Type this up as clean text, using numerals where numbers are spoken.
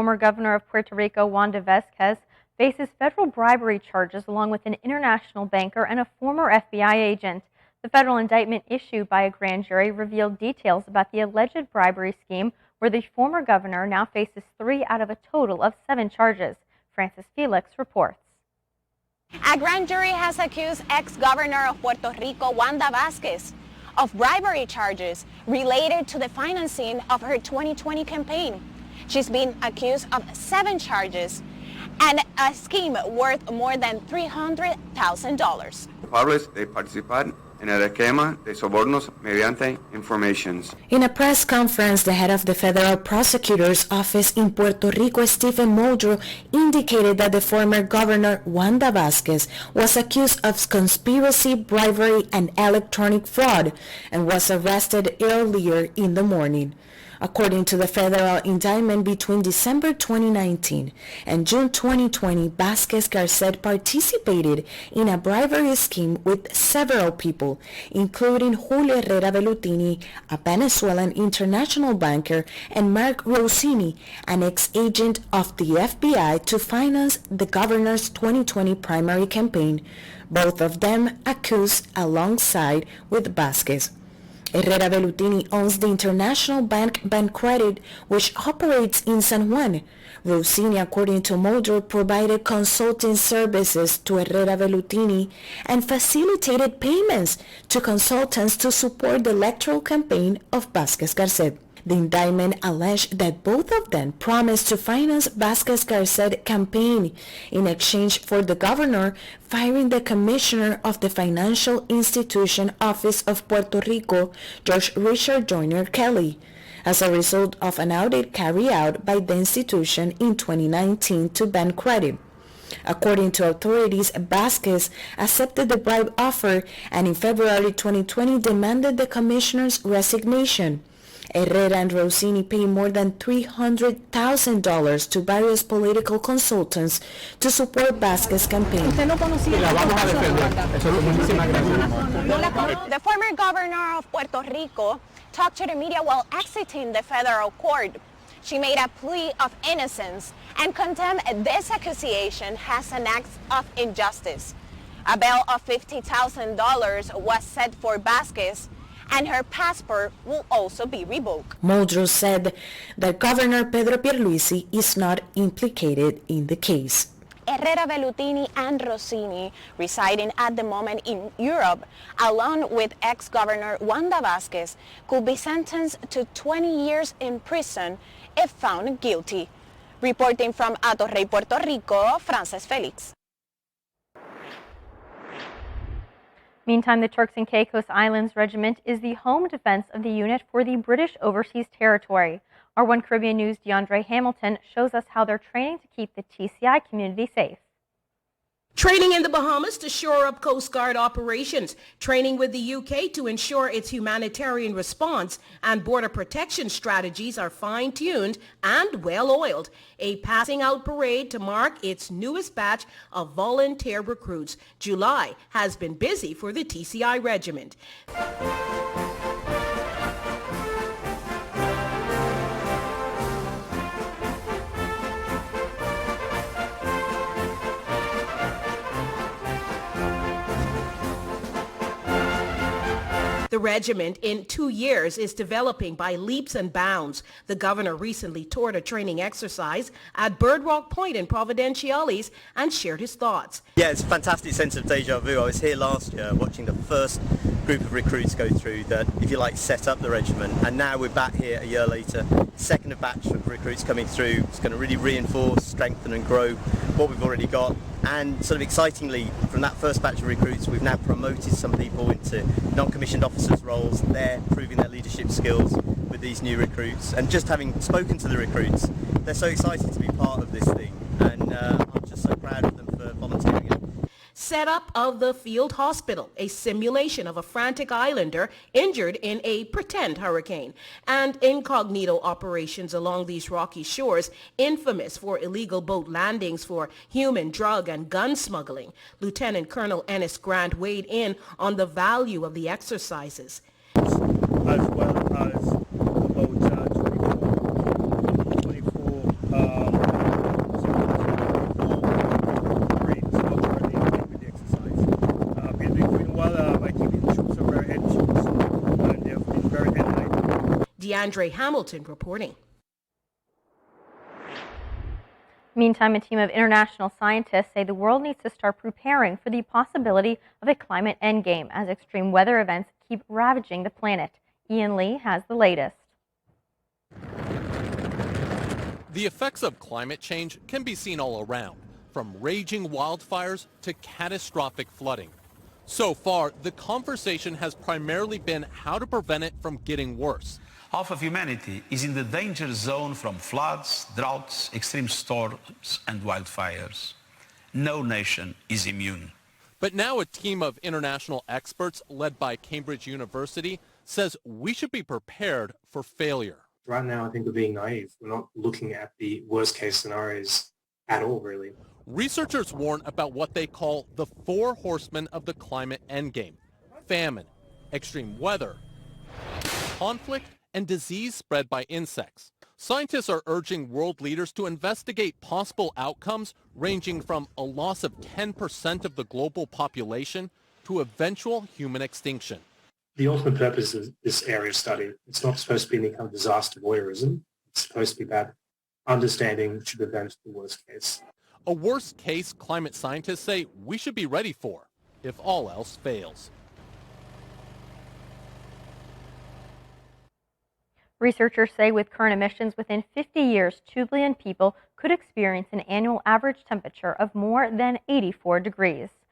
Former governor of Puerto Rico, Wanda Vasquez, faces federal bribery charges along with an international banker and a former FBI agent. The federal indictment issued by a grand jury revealed details about the alleged bribery scheme where the former governor now faces 3 out of a total of 7 charges. Francis Felix reports. A grand jury has accused ex-governor of Puerto Rico Wanda Vasquez of bribery charges related to the financing of her 2020 campaign. She's been accused of 7 charges and a scheme worth more than $300,000. Culpables de participar en el esquema de sobornos mediante informations. In a press conference, the head of the Federal Prosecutor's Office in Puerto Rico, Stephen Muldrow, indicated that the former governor, Wanda Vasquez, was accused of conspiracy, bribery, and electronic fraud and was arrested earlier in the morning. According to the federal indictment, between December 2019 and June 2020, Vasquez Garcet participated in a bribery scheme with several people, including Julio Herrera Bellutini, a Venezuelan international banker, and Mark Rossini, an ex-agent of the FBI, to finance the governor's 2020 primary campaign, both of them accused alongside with Vasquez. Herrera Bellutini owns the international bank Bancredit, which operates in San Juan. Rossini, according to Muldrow, provided consulting services to Herrera Bellutini and facilitated payments to consultants to support the electoral campaign of Vasquez Garcet. The indictment alleged that both of them promised to finance Vasquez Garcet's campaign in exchange for the governor firing the commissioner of the Financial Institution Office of Puerto Rico, George Richard Joyner Kelly, as a result of an audit carried out by the institution in 2019 to Bancredit. According to authorities, Vasquez accepted the bribe offer and in February 2020 demanded the commissioner's resignation. Herrera and Rossini paid more than $300,000 to various political consultants to support Vasquez's campaign. The former governor of Puerto Rico talked to the media while exiting the federal court. She made a plea of innocence and condemned this accusation as an act of injustice. A bail of $50,000 was set for Vasquez, and her passport will also be revoked. Muldrow said that Governor Pedro Pierluisi is not implicated in the case. Herrera Bellutini and Rossini, residing at the moment in Europe, along with ex-governor Wanda Vasquez, could be sentenced to 20 years in prison if found guilty. Reporting from Atorrey, Puerto Rico, Frances Felix. Meantime, the Turks and Caicos Islands Regiment is the home defense of the unit for the British Overseas Territory. Our One Caribbean News' DeAndre Hamilton shows us how they're training to keep the TCI community safe. Training in the Bahamas to shore up Coast Guard operations, training with the UK to ensure its humanitarian response and border protection strategies are fine-tuned and well-oiled. A passing out parade to mark its newest batch of volunteer recruits. July has been busy for the TCI Regiment. The regiment in 2 years is developing by leaps and bounds. The governor recently toured a training exercise at Bird Rock Point in Providenciales and shared his thoughts. Yeah, it's a fantastic sense of deja vu. I was here last year watching the first group of recruits go through that, if you like, set up the regiment, and now we're back here a year later, second batch of recruits coming through. It's going to really reinforce, strengthen and grow what we've already got. And sort of excitingly, from that first batch of recruits, we've now promoted some people into non-commissioned officers' roles. They're proving their leadership skills with these new recruits. And just having spoken to the recruits, they're so excited to be part of this thing. And I'm just so proud of them for volunteering it. Setup of the field hospital, a simulation of a frantic islander injured in a pretend hurricane, and incognito operations along these rocky shores, infamous for illegal boat landings for human, drug, and gun smuggling. Lieutenant Colonel Ennis Grant weighed in on the value of the exercises. As well as about 24 DeAndre Hamilton reporting. Meantime, a team of international scientists say the world needs to start preparing for the possibility of a climate endgame as extreme weather events keep ravaging the planet. Ian Lee has the latest. The effects of climate change can be seen all around, from raging wildfires to catastrophic flooding. So far, the conversation has primarily been how to prevent it from getting worse. Half of humanity is in the danger zone from floods, droughts, extreme storms and wildfires. No nation is immune. But now a team of international experts led by Cambridge University says we should be prepared for failure. Right now, I think we're being naive. We're not looking at the worst case scenarios at all, really. Researchers warn about what they call the four horsemen of the climate endgame: famine, extreme weather, conflict, and disease spread by insects. Scientists are urging world leaders to investigate possible outcomes ranging from a loss of 10% of the global population to eventual human extinction. The ultimate purpose of this area of study, it's not supposed to be any kind of disaster voyeurism. It's supposed to be about understanding to prevent the worst case. A worst case climate scientists say we should be ready for if all else fails. Researchers say with current emissions, within 50 years, 2 billion people could experience an annual average temperature of more than 84 degrees.